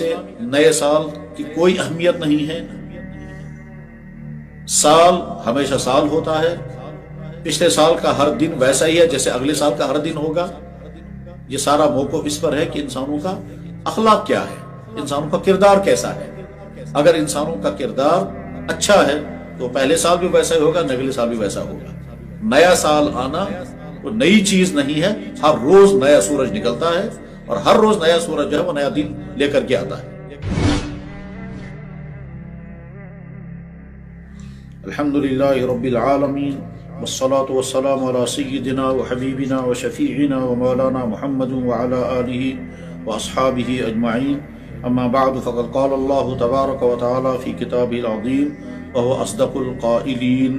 سے نئے سال کی کوئی اہمیت نہیں ہے۔ سال ہمیشہ سال ہوتا ہے، پچھلے سال کا ہر دن ویسا ہی ہے جیسے اگلے سال کا ہر دن ہوگا۔ یہ سارا موقف اس پر ہے کہ انسانوں کا اخلاق کیا ہے، انسانوں کا کردار کیسا ہے۔ اگر انسانوں کا کردار اچھا ہے تو پہلے سال بھی ویسا ہی ہوگا، اگلے سال بھی ویسا ہوگا۔ نیا سال آنا وہ نئی چیز نہیں ہے، ہر روز نیا سورج نکلتا ہے اور ہر روز نیا سورج جو ہے وہ نیا دن لے کر کے آتا ہے۔ الحمدللہ رب العالمین والصلاة والسلام على سیدنا وحبیبنا وشفیعنا ومولانا محمد وعلى آلہ واصحابہ اجمعین، اما بعد فقد قال اللہ تبارک وتعالی فی کتابہ العظیم وهو اصدق القائلین،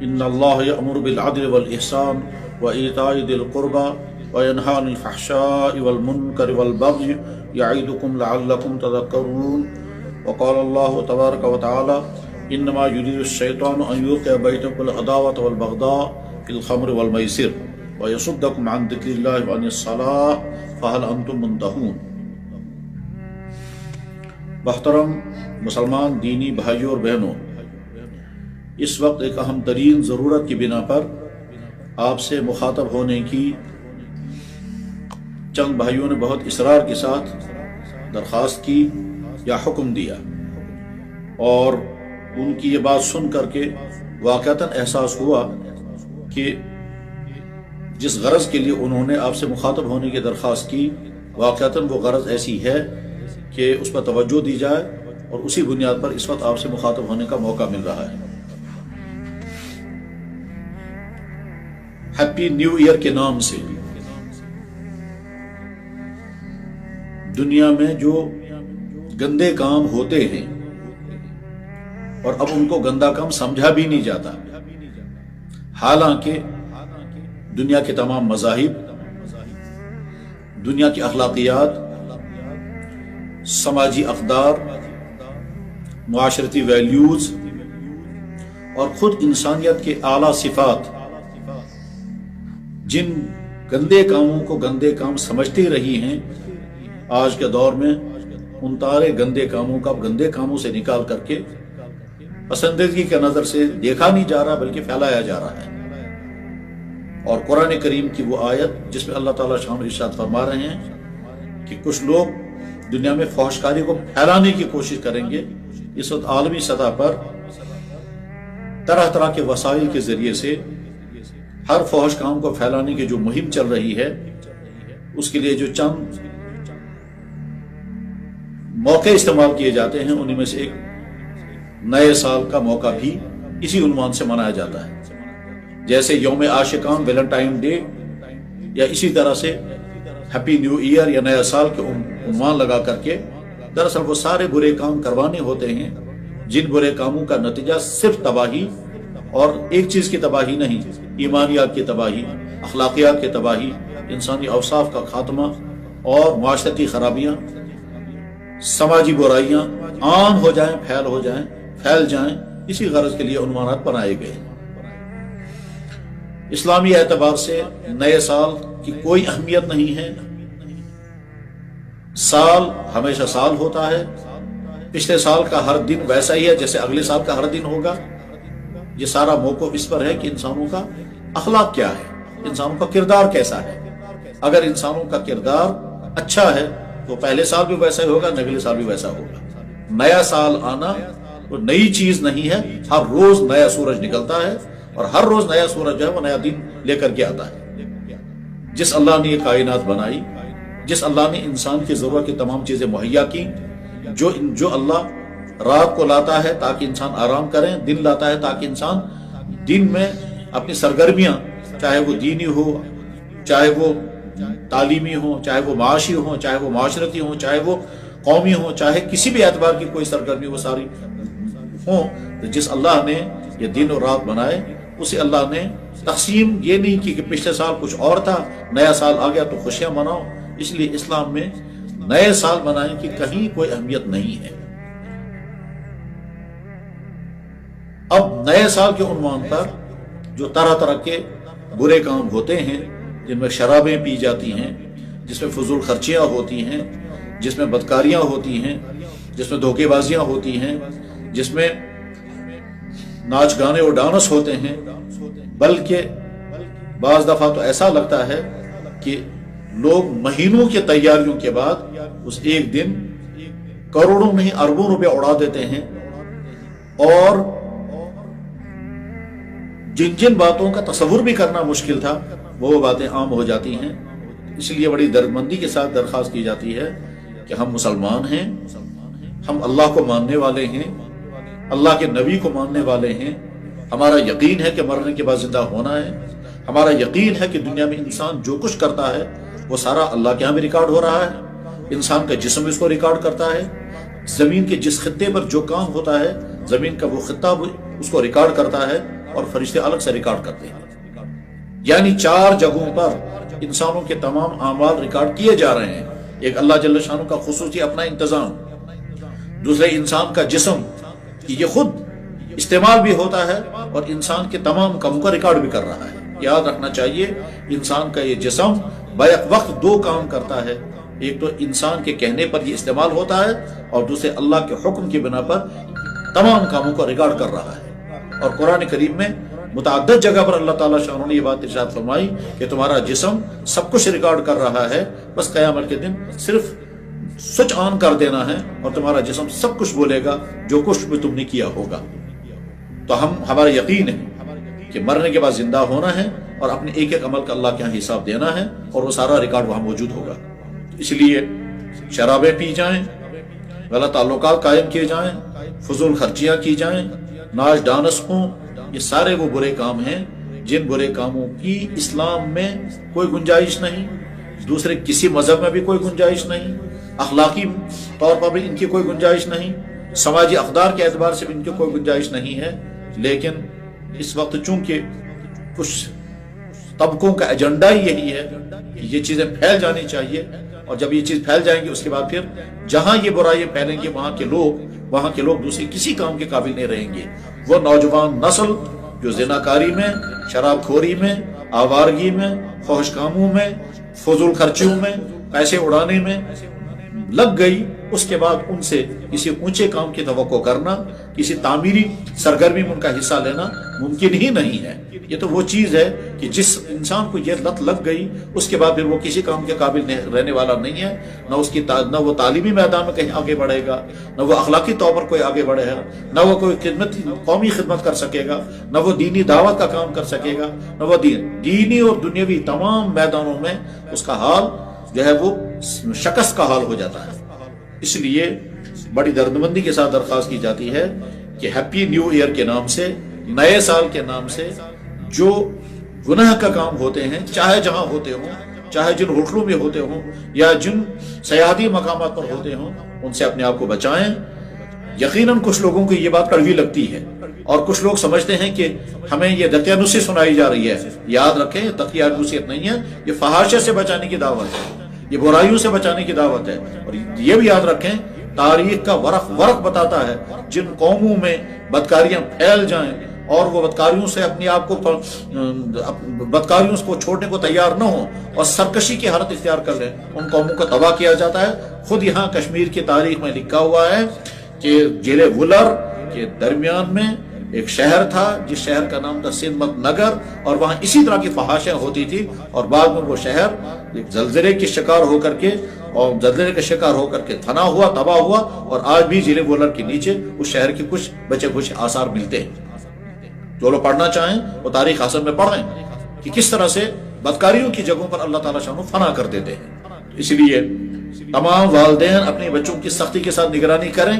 ان اللہ یأمر بالعدل والإحسان وإیتاء ذی القربى وینہی عن الفحشاء والمنکر والبغی یعظکم لعلکم تذکرون۔ وقال اللہ تبارک وتعالی انما یرید الشیطان ان یوقع بینکم العداوۃ والبغضاء فی الخمر والمیسر ویصدکم عن ذکر اللہ وعن الصلاۃ فہل انتم منتہون۔ محترم مسلمان دینی بھائیوں اور بہنوں، اس وقت ایک اہم ترین ضرورت کی بنا پر آپ سے مخاطب ہونے کی چند بھائیوں نے بہت اصرار کے ساتھ درخواست کی یا حکم دیا، اور ان کی یہ بات سن کر کے واقعتاً احساس ہوا کہ جس غرض کے لیے انہوں نے آپ سے مخاطب ہونے کی درخواست کی واقعتاً وہ غرض ایسی ہے کہ اس پر توجہ دی جائے، اور اسی بنیاد پر اس وقت آپ سے مخاطب ہونے کا موقع مل رہا ہے۔ ہیپی نیو ایئر کے نام سے دنیا میں جو گندے کام ہوتے ہیں اور اب ان کو گندا کام سمجھا بھی نہیں جاتا، حالانکہ دنیا کے تمام مذاہب، دنیا کی اخلاقیات، سماجی اقدار، معاشرتی ویلیوز اور خود انسانیت کے اعلیٰ صفات جن گندے کاموں کو گندے کام سمجھتی رہی ہیں، آج کے دور میں ان سارے گندے کاموں کا گندے کاموں سے نکال کر کے پسندیدگی کے نظر سے دیکھا نہیں جا رہا بلکہ پھیلایا جا رہا ہے۔ اور قرآن کریم کی وہ آیت جس میں اللہ تعالیٰ شان ارشاد فرما رہے ہیں کہ کچھ لوگ دنیا میں فحشکاری کو پھیلانے کی کوشش کریں گے۔ اس وقت عالمی سطح پر طرح طرح کے وسائل کے ذریعے سے ہر فحش کام کو پھیلانے کی جو مہم چل رہی ہے، اس کے لیے جو چند موقع استعمال کیے جاتے ہیں، انہیں میں سے ایک نئے سال کا موقع بھی اسی عنوان سے منایا جاتا ہے، جیسے یوم عاشقان، ویلنٹائن ڈے، یا اسی طرح سے ہیپی نیو ایئر یا نیا سال کے عنوان لگا کر کے دراصل وہ سارے برے کام کروانے ہوتے ہیں جن برے کاموں کا نتیجہ صرف تباہی، اور ایک چیز کی تباہی نہیں، ایمانیات کی تباہی، اخلاقیات کی تباہی، انسانی اوصاف کا خاتمہ اور معاشرتی خرابیاں، سماجی برائیاں عام ہو جائیں، پھیل جائیں، اسی غرض کے لیے عنوانات بنائے گئے۔ اسلامی اعتبار سے نئے سال کی کوئی اہمیت نہیں ہے۔ سال ہمیشہ سال ہوتا ہے، پچھلے سال کا ہر دن ویسا ہی ہے جیسے اگلے سال کا ہر دن ہوگا۔ یہ سارا موقف اس پر ہے کہ انسانوں کا اخلاق کیا ہے، انسانوں کا کردار کیسا ہے۔ اگر انسانوں کا کردار اچھا ہے تو پہلے سال بھی ویسا ہی ہوگا، اگلے سال بھی ویسا ہوگا۔ نیا سال آنا وہ نئی چیز نہیں ہے، ہر روز نیا سورج نکلتا ہے اور ہر روز نیا سورج جو ہے وہ نیا دن لے کر کے آتا ہے۔ جس اللہ نے یہ کائنات بنائی، جس اللہ نے انسان کی ضرورت کی تمام چیزیں مہیا کی، جو اللہ رات کو لاتا ہے تاکہ انسان آرام کریں، دن لاتا ہے تاکہ انسان دن میں اپنی سرگرمیاں، چاہے وہ دینی ہو، چاہے وہ تعلیمی ہو، چاہے وہ معاشی ہو، چاہے وہ معاشرتی ہو، چاہے وہ قومی ہو، چاہے کسی بھی اعتبار کی کوئی سرگرمی وہ ساری ہوں، تو جس اللہ نے یہ دن اور رات بنائے اسی اللہ نے تقسیم یہ نہیں کی کہ پچھلے سال کچھ اور تھا، نیا سال آ گیا تو خوشیاں مناؤ۔ اس لیے اسلام میں نئے سال منانے کی کہیں کوئی اہمیت نہیں ہے۔ اب نئے سال کے عنوان پر جو طرح طرح کے برے کام ہوتے ہیں، جن میں شرابیں پی جاتی ہیں، جس میں فضول خرچیاں ہوتی ہیں، جس میں بدکاریاں ہوتی ہیں، جس میں دھوکے بازیاں ہوتی ہیں، جس میں ناچ گانے اور ڈانس ہوتے ہیں، بلکہ بعض دفعہ تو ایسا لگتا ہے کہ لوگ مہینوں کی تیاریوں کے بعد اس ایک دن کروڑوں نہیں اربوں روپے اڑا دیتے ہیں، اور جن جن باتوں کا تصور بھی کرنا مشکل تھا وہ باتیں عام ہو جاتی ہیں۔ اس لیے بڑی دردمندی کے ساتھ درخواست کی جاتی ہے کہ ہم مسلمان ہیں، ہم اللہ کو ماننے والے ہیں، اللہ کے نبی کو ماننے والے ہیں، ہمارا یقین ہے کہ مرنے کے بعد زندہ ہونا ہے، ہمارا یقین ہے کہ دنیا میں انسان جو کچھ کرتا ہے وہ سارا اللہ کے ہاں بھی ریکارڈ ہو رہا ہے، انسان کا جسم اس کو ریکارڈ کرتا ہے، زمین کے جس خطے پر جو کام ہوتا ہے زمین کا وہ خطہ اس کو ریکارڈ کرتا ہے، اور فرشتے الگ سے ریکارڈ کرتے ہیں۔ یعنی 4 جگہوں پر انسانوں کے تمام اعمال ریکارڈ کیے جا رہے ہیں۔ ایک اللہ جل شانہ کا خصوصی اپنا انتظام، دوسرے انسان کا جسم کہ یہ خود استعمال بھی ہوتا ہے اور انسان کے تمام کاموں کا ریکارڈ بھی کر رہا ہے۔ یاد رکھنا چاہیے انسان کا یہ جسم بیک وقت 2 کام کرتا ہے، ایک تو انسان کے کہنے پر یہ استعمال ہوتا ہے، اور دوسرے اللہ کے حکم کی بنا پر تمام کاموں کو ریکارڈ کر رہا ہے۔ اور قرآن کریم میں متعدد جگہ پر اللہ تعالیٰ شاہ نے یہ بات ارشاد فرمائی کہ تمہارا جسم سب کچھ ریکارڈ کر رہا ہے، بس قیامت کے دن صرف سوئچ آن کر دینا ہے اور تمہارا جسم سب کچھ بولے گا جو کچھ بھی تم نے کیا ہوگا۔ تو ہمارا یقین ہے کہ مرنے کے بعد زندہ ہونا ہے اور اپنے ایک ایک عمل کا اللہ کے یہاں حساب دینا ہے، اور وہ سارا ریکارڈ وہاں موجود ہوگا۔ اس لیے شرابیں پی جائیں، غلط تعلقات قائم کیے جائیں، فضول خرچیاں کی جائیں، ناچ ڈانس ہوں، یہ سارے وہ برے کام ہیں جن برے کاموں کی اسلام میں کوئی گنجائش نہیں، دوسرے کسی مذہب میں بھی کوئی گنجائش نہیں، اخلاقی طور پر بھی ان کی کوئی گنجائش نہیں، سماجی اقدار کے اعتبار سے بھی ان کی کوئی گنجائش نہیں ہے۔ لیکن اس وقت چونکہ کچھ طبقوں کا ایجنڈا ہی یہی ہے کہ یہ چیزیں پھیل جانی چاہیے، اور جب یہ چیز پھیل جائیں گی اس کے بعد پھر جہاں یہ برائیاں پھیلیں گی وہاں کے لوگ دوسرے کسی کام کے قابل نہیں رہیں گے۔ وہ نوجوان نسل جو زناکاری میں، شراب خوری میں، آوارگی میں، فحش کاموں میں، فضول خرچیوں میں، پیسے اڑانے میں لگ گئی، اس کے بعد ان سے کسی اونچے کام کی توقع کرنا، کسی تعمیری سرگرمی میں ان کا حصہ لینا ممکن ہی نہیں ہے۔ یہ تو وہ چیز ہے کہ جس انسان کو یہ لت لگ گئی اس کے بعد پھر وہ کسی کام کے قابل رہنے والا نہیں ہے، نہ وہ تعلیمی میدان میں کہیں آگے بڑھے گا، نہ وہ اخلاقی طور پر کوئی آگے بڑھے گا، نہ وہ کوئی قومی خدمت کر سکے گا، نہ وہ دینی دعوت کا کام کر سکے گا، نہ وہ دینی اور دنیاوی تمام میدانوں میں اس کا حال جو ہے وہ شکست کا حال ہو جاتا ہے۔ اس لیے بڑی دردمندی کے ساتھ درخواست کی جاتی ہے کہ ہیپی نیو ایئر کے نام سے، نئے سال کے نام سے جو گناہ کا کام ہوتے ہیں، چاہے جہاں ہوتے ہوں، چاہے جن ہوٹلوں میں ہوتے ہوں یا جن سیاحتی مقامات پر ہوتے ہوں، ان سے اپنے آپ کو بچائیں۔ یقیناً کچھ لوگوں کو یہ بات کڑوی لگتی ہے اور کچھ لوگ سمجھتے ہیں کہ ہمیں یہ دقیانوسی سنائی جا رہی ہے۔ یاد رکھیں دقیانوسیت نہیں ہے، یہ فحاشے سے بچانے کی دعوت ہے، یہ برائیوں سے بچانے کی دعوت ہے۔ اور یہ بھی یاد رکھیں تاریخ کا ورق بتاتا ہے جن قوموں میں بدکاریاں پھیل جائیں اور وہ بدکاریوں سے اپنے آپ کو بدکاریوں کو چھوڑنے کو تیار نہ ہوں اور سرکشی کی حالت اختیار کر لیں، ان قوموں کو تباہ کیا جاتا ہے۔ خود یہاں کشمیر کی تاریخ میں لکھا ہوا ہے کہ ضلع ولر کے درمیان میں ایک شہر تھا جس شہر کا نام تھا سندھ نگر، اور وہاں اسی طرح کی فحاشیں ہوتی تھی، اور بعد میں وہ شہر ایک زلزلے کے شکار ہو کر کے فنا ہوا، تباہ ہوا، اور آج بھی ضلع ولر کے نیچے اس شہر کے کچھ بچے کچھ آثار ملتے ہیں۔ جو لوگ پڑھنا چاہیں وہ تاریخ اصل میں پڑھیں کہ کس طرح سے بدکاریوں کی جگہوں پر اللہ تعالیٰ شانو فنا کر دیتے ہیں۔ اس لیے تمام والدین اپنے بچوں کی سختی کے ساتھ نگرانی کریں،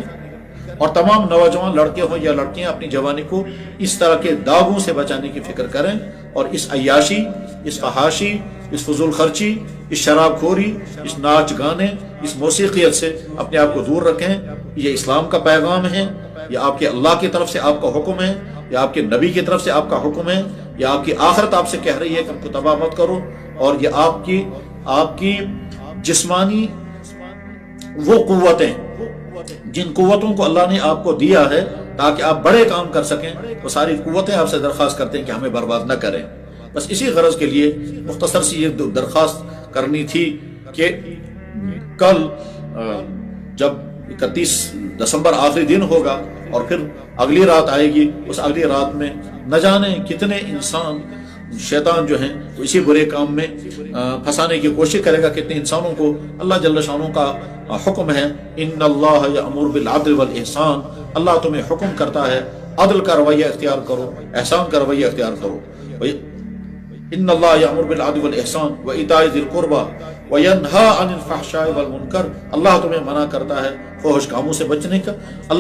اور تمام نوجوان لڑکے ہوں یا لڑکیاں اپنی جوانی کو اس طرح کے داغوں سے بچانے کی فکر کریں، اور اس عیاشی، اس فحاشی، اس فضول خرچی، اس شراب خوری، اس ناچ گانے، اس موسیقیت سے اپنے آپ کو دور رکھیں۔ یہ اسلام کا پیغام ہے، یہ آپ کے اللہ کی طرف سے آپ کا حکم ہے، یا آپ کے نبی کی طرف سے آپ کا حکم ہے، یا آپ کی آخرت آپ سے کہہ رہی ہے کہ ہم کو تباہ مت کرو، اور یہ آپ کی جسمانی وہ قوتیں، جن قوتوں کو اللہ نے آپ کو دیا ہے تاکہ آپ بڑے کام کر سکیں، وہ ساری قوتیں آپ سے درخواست کرتے ہیں کہ ہمیں برباد نہ کریں۔ بس اسی غرض کے لیے مختصر سی یہ درخواست کرنی تھی کہ کل جب 31 دسمبر آخری دن ہوگا اور پھر اگلی رات آئے گی، اس اگلی رات میں نہ جانے کتنے انسان شیطان جو ہیں وہ اسی برے کام میں پھنسانے کی کوشش کرے گا، کتنے انسانوں کو اللہ جل شانہ کا حکم ہے ان اللہ یأمر بالعدل والاحسان، اللہ تمہیں حکم کرتا ہے عدل کا رویہ اختیار کرو، احسان کا رویہ اختیار کرو۔ ان اللہ یأمر بالعدل والاحسان وایتاء ذی القربى وینہی عن الفحشاء والمنکر، اللہ تمہیں منع کرتا ہے فحش کاموں سے بچنے کا۔ اللہ